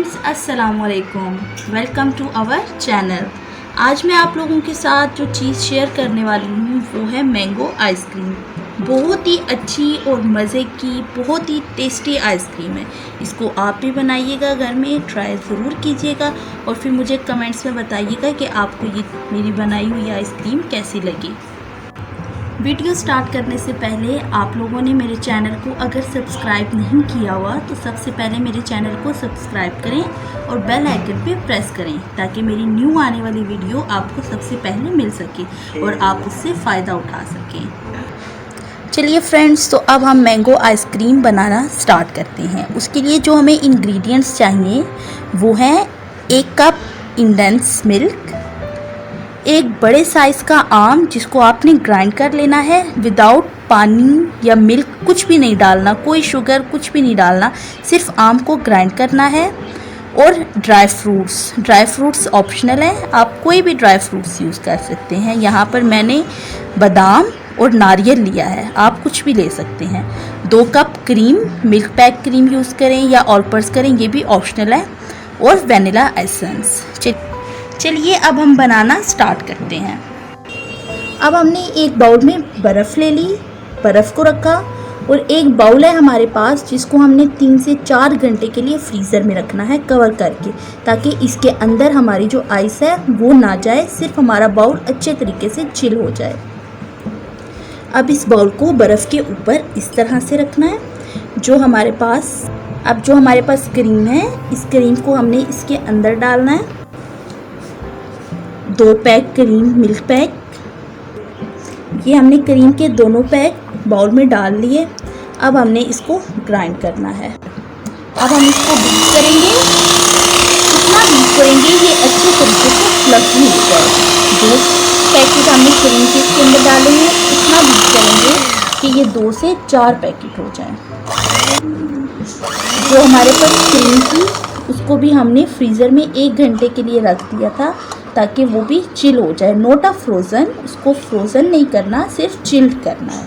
Friends, अस्सलाम वालेकुम। Welcome to our channel. आज मैं आप लोगों के साथ जो चीज़ शेयर करने वाली हूँ वो है मैंगो आइसक्रीम। बहुत ही अच्छी और मज़े की, बहुत ही टेस्टी आइसक्रीम है। इसको आप भी बनाइएगा, घर में ट्राई ज़रूर कीजिएगा और फिर मुझे कमेंट्स में बताइएगा कि आपको ये मेरी बनाई हुई आइसक्रीम कैसी लगी। वीडियो स्टार्ट करने से पहले आप लोगों ने मेरे चैनल को अगर सब्सक्राइब नहीं किया हुआ तो सबसे पहले मेरे चैनल को सब्सक्राइब करें और बेल आइकन पे प्रेस करें ताकि मेरी न्यू आने वाली वीडियो आपको सबसे पहले मिल सके और आप उससे फ़ायदा उठा सकें। चलिए फ्रेंड्स, तो अब हम मैंगो आइसक्रीम बनाना स्टार्ट करते हैं। उसके लिए जो हमें इंग्रेडिएंट्स चाहिए वो है 1 कप इंडेंस मिल्क, एक बड़े साइज़ का आम जिसको आपने ग्राइंड कर लेना है विदाउट पानी या मिल्क, कुछ भी नहीं डालना, कोई शुगर कुछ भी नहीं डालना, सिर्फ आम को ग्राइंड करना है। और ड्राई फ्रूट्स ऑप्शनल है, आप कोई भी ड्राई फ्रूट्स यूज़ कर सकते हैं। यहाँ पर मैंने बादाम और नारियल लिया है, आप कुछ भी ले सकते हैं। 2 cup cream, milk pack cream use करें या ऑल पर्स करें, ये भी ऑप्शनल है। और वेनिला एसेंस। चलिए अब हम बनाना स्टार्ट करते हैं। अब हमने एक बाउल में बर्फ़ ले ली, बर्फ़ को रखा और एक बाउल है हमारे पास जिसको हमने 3 से 4 घंटे के लिए फ्रीज़र में रखना है कवर करके, ताकि इसके अंदर हमारी जो आइस है वो ना जाए, सिर्फ हमारा बाउल अच्छे तरीके से चिल हो जाए। अब इस बाउल को बर्फ़ के ऊपर इस तरह से रखना है। जो हमारे पास क्रीम है, इस क्रीम को हमने इसके अंदर डालना है। 2 पैक क्रीम मिल्क पैक, ये हमने क्रीम के दोनों पैक बाउल में डाल लिए। अब हमने इसको ग्राइंड करना है। अब हम इसको बीट करेंगे, कितना बीट करेंगे ये अच्छे तरीके से फ्लफी हो जाए। 2 पैकेट हमने क्रीम के इसके अंदर डाले हैं, इतना बीट करेंगे कि ये 2 से 4 पैकेट हो जाए। जो हमारे पास क्रीम थी उसको भी हमने फ्रीज़र में 1 घंटे के लिए रख दिया था ताकि वो भी चिल हो जाए। नोट अ फ्रोज़न, उसको फ्रोज़न नहीं करना, सिर्फ चिल्ड करना है।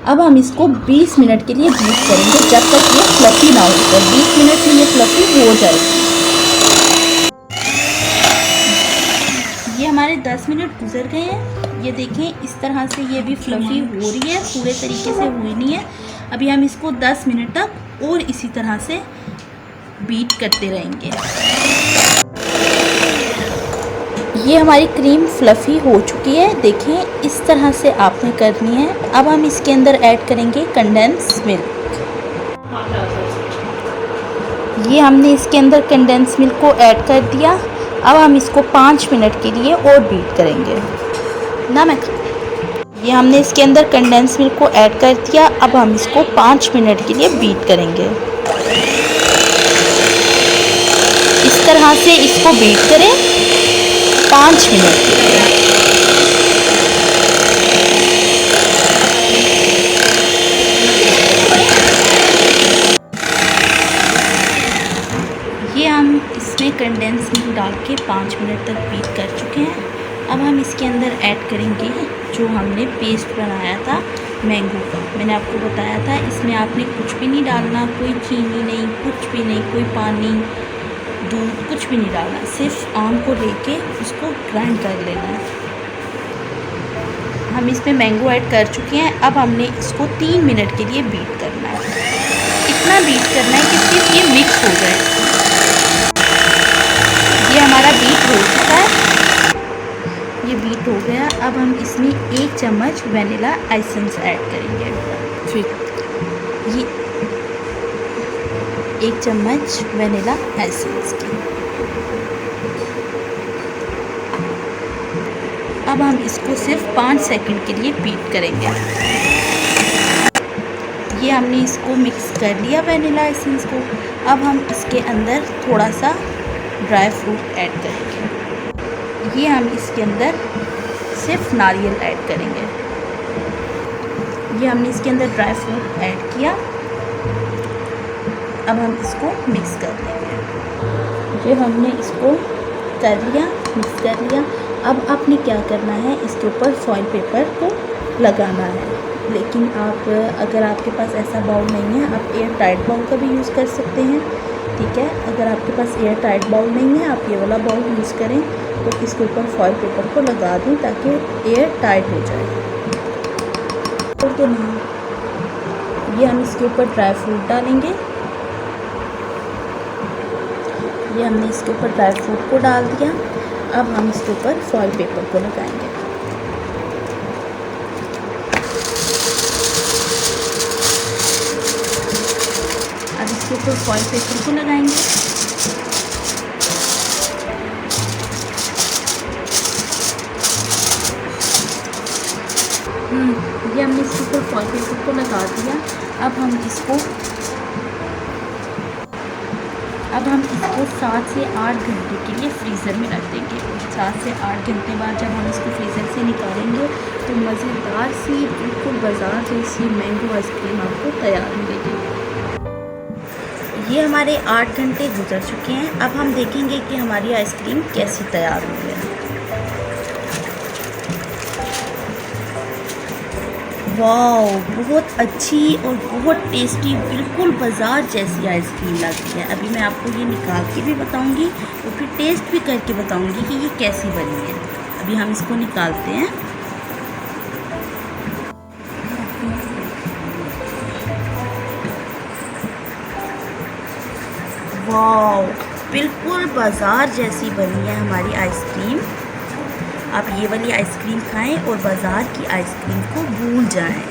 अब हम इसको 20 मिनट के लिए बीट करेंगे जब तक ये फ्लफी ना हो जाए। 20 मिनट में ये फ्लफी हो जाएगी। ये हमारे 10 मिनट गुजर गए हैं। ये देखें, इस तरह से ये भी फ्लफी हो रही है, पूरे तरीके से हुई नहीं है। अभी हम इसको 10 मिनट तक और इसी तरह से बीट करते रहेंगे। ये हमारी क्रीम फ्लफ़ी हो चुकी है, देखें इस तरह से आपने करनी है। अब हम इसके अंदर ऐड करेंगे कंडेंस मिल्क। ये हमने इसके अंदर कंडेंस मिल्क को ऐड कर दिया। अब हम इसको 5 मिनट के लिए और बीट करेंगे ना। ये हमने इसके अंदर कंडेंस मिल्क को ऐड कर दिया। अब हम इसको 5 मिनट के लिए बीट करेंगे। इस तरह से इसको बीट करें 5 मिनट के लिए। ये हम इसमें कंडेंस मिल्क डाल के 5 मिनट तक बीट कर चुके हैं। अब हम इसके अंदर ऐड करेंगे जो हमने पेस्ट बनाया था मैंगो का। मैंने आपको बताया था इसमें आपने कुछ भी नहीं डालना, कोई चीनी नहीं, कुछ भी नहीं, कोई पानी, दूध, कुछ भी नहीं डालना, सिर्फ आम को लेके उसको ग्राइंड कर लेना है। हम इसमें मैंगो ऐड कर चुके हैं। अब हमने इसको 3 मिनट के लिए बीट करना है। इतना बीट करना है कि सिर्फ ये मिक्स हो जाए। ये हमारा बीट हो चुका है, ये बीट हो गया। अब हम इसमें 1 चम्मच वेनिला एसेंस ऐड करेंगे। फिर ये 1 चम्मच वेनिला एसेंस की। अब हम इसको सिर्फ 5 सेकंड के लिए बीट करेंगे। ये हमने इसको मिक्स कर लिया वेनिला एसेंस को। अब हम इसके अंदर थोड़ा सा ड्राई फ्रूट ऐड करेंगे। ये हम इसके अंदर सिर्फ नारियल ऐड करेंगे। ये हमने इसके अंदर ड्राई फ्रूट ऐड किया। अब हम इसको मिक्स कर लेंगे। ये हमने इसको कर लिया, मिक्स कर लिया। अब आपने क्या करना है, इसके ऊपर फॉइल पेपर को लगाना है। लेकिन आप अगर आपके पास ऐसा बाउल नहीं है, आप एयर टाइट बाउल का भी यूज़ कर सकते हैं। ठीक है। अगर आपके पास एयर टाइट बाउल नहीं है, आप ये वाला बाउल यूज़ करें, तो इसके ऊपर फॉइल पेपर को लगा दें ताकि एयर टाइट हो जाए। तो नहीं, ये हम इसके ऊपर ड्राई फ्रूट डालेंगे। ये हमने इसके ऊपर ड्राई फ्रूट को डाल दिया। अब हम इसके ऊपर फॉइल पेपर को लगाएंगे। अब इसके ऊपर फॉइल पेपर को लगाएंगे। ये हमने इसके ऊपर फॉइल पेपर को लगा दिया। अब हम इसको 7 से 8 घंटे के लिए फ्रीज़र में रख देंगे। 7 से 8 घंटे बाद जब हम इसको फ्रीज़र से निकालेंगे तो मज़ेदार सी बिल्कुल बाज़ार जैसी मैंगो आइसक्रीम आपको तैयार मिलेगी। ये हमारे 8 घंटे गुजर चुके हैं। अब हम देखेंगे कि हमारी आइसक्रीम कैसी तैयार हुई है। वाओ, बहुत अच्छी और बहुत टेस्टी, बिल्कुल बाज़ार जैसी आइसक्रीम लगती है। अभी मैं आपको ये निकाल के भी बताऊंगी और फिर टेस्ट भी करके बताऊंगी कि ये कैसी बनी है। अभी हम इसको निकालते हैं। वाओ, बिल्कुल बाज़ार जैसी बनी है हमारी आइसक्रीम। आप ये वाली आइसक्रीम खाएं और बाज़ार की आइसक्रीम को भूल जाएं।